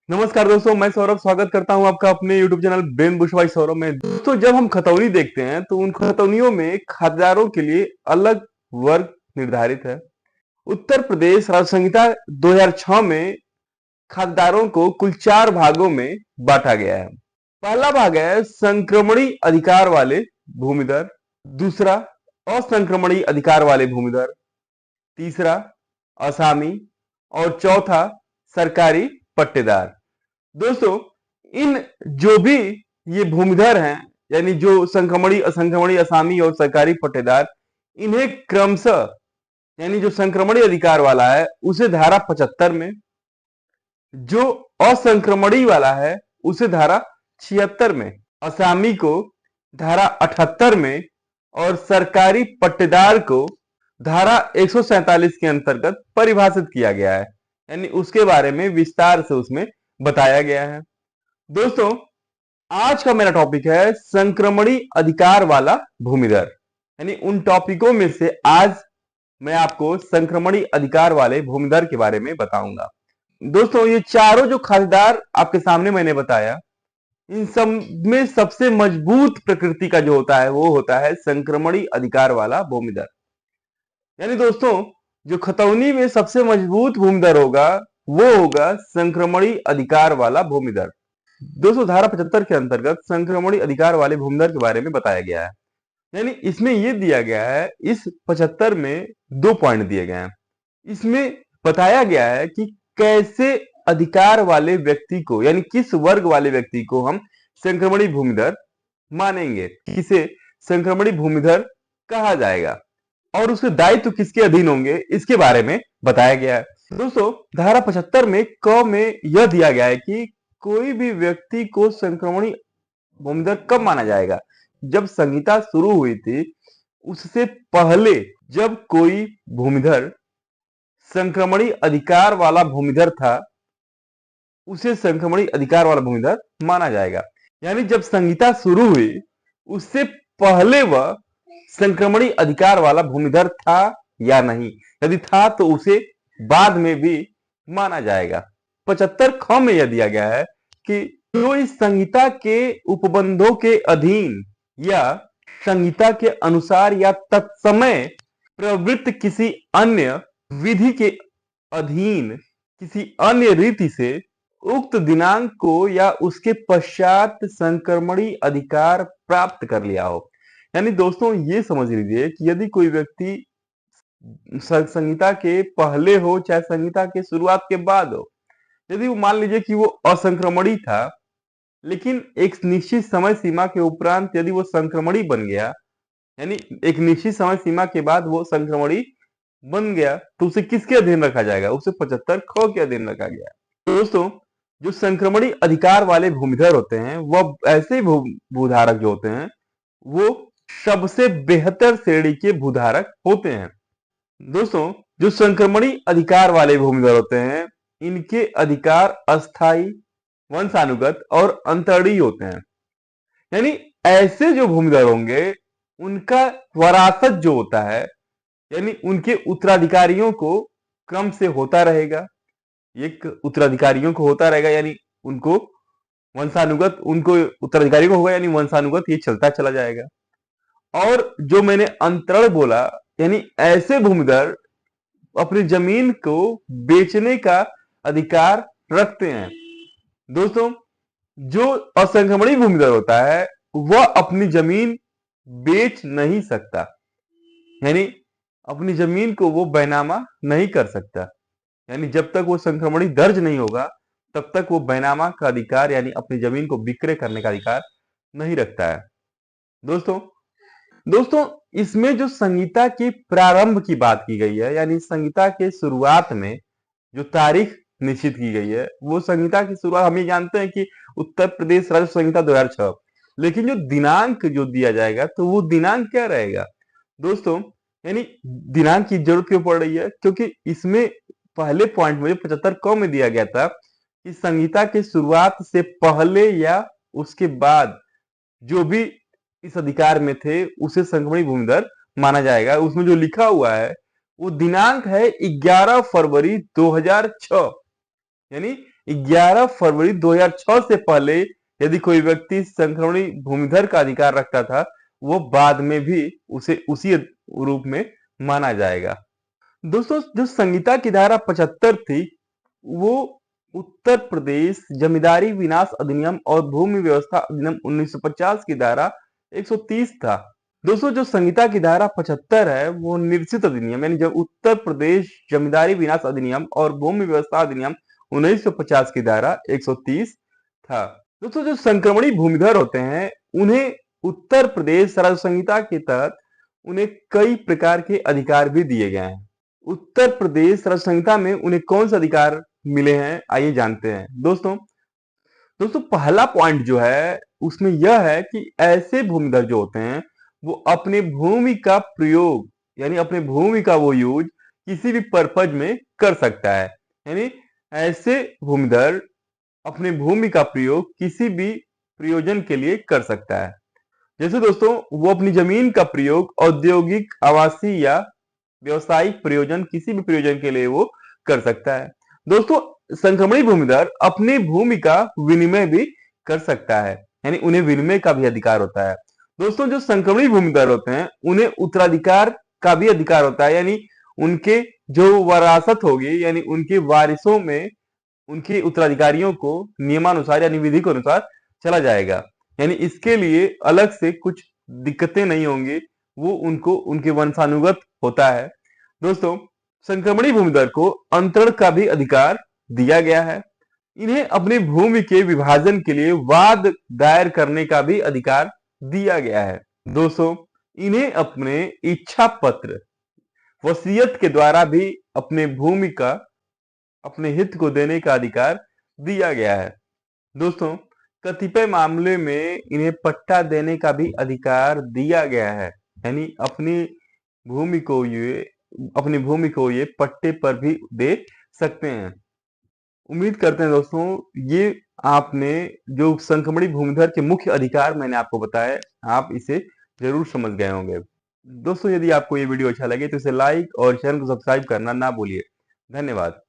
नमस्कार दोस्तों, मैं सौरभ स्वागत करता हूं आपका अपने YouTube चैनल ब्रेन बुशवाई सौरभ में। दोस्तों, जब हम खतौनी देखते हैं तो उन खतौनियों में खातेदारों के लिए अलग वर्ग निर्धारित है। उत्तर प्रदेश राज्य संहिता 2006 में खातेदारों को कुल 4 भागों में बांटा गया है। पहला भाग है संक्रमणी अधिकार वाले भूमिधर, दूसरा असंक्रमणी अधिकार वाले भूमिधर, तीसरा असामी और चौथा सरकारी पट्टेदार। दोस्तों, इन जो भी ये भूमिधर हैं, यानी जो संक्रमणी, असंक्रमणी, असामी और सरकारी पट्टेदार, इन्हें क्रमशः, यानी जो संक्रमणी अधिकार वाला है उसे धारा 75 में, जो असंक्रमणी वाला है उसे धारा 76 में, असामी को धारा 78 में और सरकारी पट्टेदार को धारा 147 के अंतर्गत परिभाषित किया गया है। यानी उसके बारे में विस्तार से उसमें बताया गया है। दोस्तों, आज का मेरा टॉपिक है संक्रमणी अधिकार वाला भूमिधर। यानी उन टॉपिकों में से आज मैं आपको संक्रमणी अधिकार वाले भूमिधर के बारे में बताऊंगा। दोस्तों, ये चारों जो खातेदार आपके सामने मैंने बताया, इन सब में सबसे मजबूत प्रकृति का जो होता है वो होता है संक्रमणी अधिकार वाला भूमिधर। यानी दोस्तों, जो खतौनी में सबसे मजबूत भूमिधर होगा वो होगा संक्रमणी अधिकार वाला भूमिधर। दोस्तों, धारा 75 के अंतर्गत संक्रमणी अधिकार वाले भूमिधर के बारे में बताया गया है। यानी इसमें यह दिया गया है, इस 75 में 2 पॉइंट दिए गए हैं। इसमें बताया गया है कि कैसे अधिकार वाले व्यक्ति को, यानी किस वर्ग वाले व्यक्ति को हम संक्रमणी भूमिधर मानेंगे, किसे संक्रमणी भूमिधर कहा जाएगा और उसके दायित्व किसके अधीन होंगे, इसके बारे में बताया गया है। दोस्तों, धारा 75 में क में यह दिया गया है कि कोई भी व्यक्ति को संक्रमणी भूमिधर कब माना जाएगा। जब संहिता शुरू हुई थी उससे पहले जब कोई भूमिधर संक्रमणी अधिकार वाला भूमिधर था, उसे संक्रमणी अधिकार वाला भूमिधर माना जाएगा। यानी जब संहिता शुरू हुई उससे पहले वह संक्रमणी अधिकार वाला भूमिधर था या नहीं, यदि था तो उसे बाद में भी माना जाएगा। 75 ख में यह दिया गया है कि जो इस संहिता के उपबंधों के अधीन या संहिता के अनुसार या तत्समय प्रवृत्त किसी अन्य विधि के अधीन किसी अन्य रीति से उक्त दिनांक को या उसके पश्चात संक्रमणी अधिकार प्राप्त कर लिया हो। यानी दोस्तों, ये समझ लीजिए कि यदि कोई व्यक्ति संहिता के पहले हो चाहे संहिता के शुरुआत के बाद हो, यदि वो मान लीजिए कि वो असंक्रमणी था, लेकिन एक निश्चित समय सीमा के उपरांत यदि वो संक्रमणी बन गया, यानी एक निश्चित समय सीमा के बाद वो संक्रमणी बन गया, तो उसे किसके अधीन रखा जाएगा, उसे 75 ख के अधीन रखा गया। तो दोस्तों, जो संक्रमणी अधिकार वाले भूमिधर होते हैं वह ऐसे भूधारक जो होते हैं वो सबसे बेहतर श्रेणी के भूधारक होते हैं। दोस्तों, जो संक्रमणी अधिकार वाले भूमिधर होते हैं इनके अधिकार अस्थाई, वंशानुगत और अंतरणीय होते हैं। यानी ऐसे जो भूमिधर होंगे उनका वरासत जो होता है, यानी उनके उत्तराधिकारियों को क्रम से होता रहेगा, एक उत्तराधिकारियों को होता रहेगा, यानी उनको वंशानुगत, उनको उत्तराधिकारियों को होगा, यानी वंशानुगत ये चलता चला जाएगा। और जो मैंने अंतरण बोला, यानी ऐसे भूमिधर अपनी जमीन को बेचने का अधिकार रखते हैं। दोस्तों, जो असंक्रमणी भूमिधर होता है वह अपनी जमीन बेच नहीं सकता, यानी अपनी जमीन को वो बैनामा नहीं कर सकता। यानी जब तक वो संक्रमणी दर्ज नहीं होगा तब तक वो बैनामा का अधिकार, यानी अपनी जमीन को विक्रय करने का अधिकार नहीं रखता है। दोस्तों दोस्तों इसमें जो संहिता की प्रारंभ की बात की गई है, यानी संहिता के शुरुआत में जो तारीख निश्चित की गई है, वो संहिता की शुरुआत हम ये जानते हैं कि उत्तर प्रदेश राज्य संहिता 2006, लेकिन जो दिनांक जो दिया जाएगा तो वो दिनांक क्या रहेगा दोस्तों। यानी दिनांक की जरूरत क्यों पड़ रही है, क्योंकि इसमें पहले पॉइंट में 75 क में दिया गया था कि संहिता की शुरुआत से पहले या उसके बाद जो भी इस अधिकार में थे उसे संक्रमणी भूमिधर माना जाएगा। उसमें जो लिखा हुआ है वो दिनांक है 11 फरवरी 2006, यानी 11 फरवरी 2006 से पहले यदि कोई व्यक्ति संक्रमणी भूमिधर का अधिकार रखता था, वो बाद में भी उसे उसी रूप में माना जाएगा। दोस्तों, जो संहिता की धारा 75 थी, वो उत्तर प्रदेश जमींदारी विनाश अधिनियम और भूमि व्यवस्था अधिनियम 1950 की धारा 130 था। दोस्तों, जो संहिता की धारा 75 है, वो निर्सित अधिनियम यानी जो उत्तर प्रदेश जमींदारी विनाश अधिनियम और भूमि व्यवस्था अधिनियम 1950 की धारा 130 था। दोस्तों, जो संक्रमणी भूमिधर होते हैं, उन्हें उत्तर प्रदेश राज्य संहिता के तहत उन्हें कई प्रकार के अधिकार भी दिए गए हैं। उत्तर प्रदेश राज्य संहिता में उन्हें कौन से अधिकार मिले हैं, आइए जानते हैं। दोस्तों पहला पॉइंट जो है उसमें यह है कि ऐसे भूमिधर जो होते हैं, वो अपने भूमि का प्रयोग यानी अपने भूमि का वो यूज किसी भी पर्पज में कर सकता है। यानी ऐसे भूमिधर अपने भूमि का प्रयोग किसी भी प्रयोजन के लिए कर सकता है। जैसे दोस्तों, वो अपनी जमीन का प्रयोग औद्योगिक, आवासीय या व्यवसायिक प्रयोजन किसी भी प्रयोजन के लिए वो कर सकता है। दोस्तों, संक्रमणी भूमिधर अपनी भूमि का विनिमय भी कर सकता है, यानी उन्हें विनिमय का भी अधिकार होता है। दोस्तों, जो संक्रमणी भूमिधर होते हैं, उन्हें उत्तराधिकार का भी अधिकार होता है, यानी उनके जो वरासत होगी, यानी उनके वारिसों में उनके उत्तराधिकारियों को नियमानुसार यानी विधि के अनुसार चला जाएगा। यानी इसके लिए अलग से कुछ दिक्कतें नहीं होंगी, वो उनको उनके वंशानुगत होता है। दोस्तों, संक्रमणी भूमिधर को अंतरण का भी अधिकार दिया गया है। इन्हें अपनी भूमि के विभाजन के लिए वाद दायर करने का भी अधिकार दिया गया है। दोस्तों, इन्हें अपने इच्छा पत्र, वसीयत के द्वारा भी अपने भूमि का, अपने हित को देने का अधिकार दिया गया है। दोस्तों, कतिपय मामले में इन्हें पट्टा देने का भी अधिकार दिया गया है, यानी अपनी भूमि को ये पट्टे पर भी दे सकते हैं। उम्मीद करते हैं दोस्तों, ये आपने जो संक्रमणी भूमिधर के मुख्य अधिकार मैंने आपको बताए, आप इसे जरूर समझ गए होंगे। दोस्तों, यदि आपको ये वीडियो अच्छा लगे तो इसे लाइक और चैनल को सब्सक्राइब करना ना भूलिए। धन्यवाद।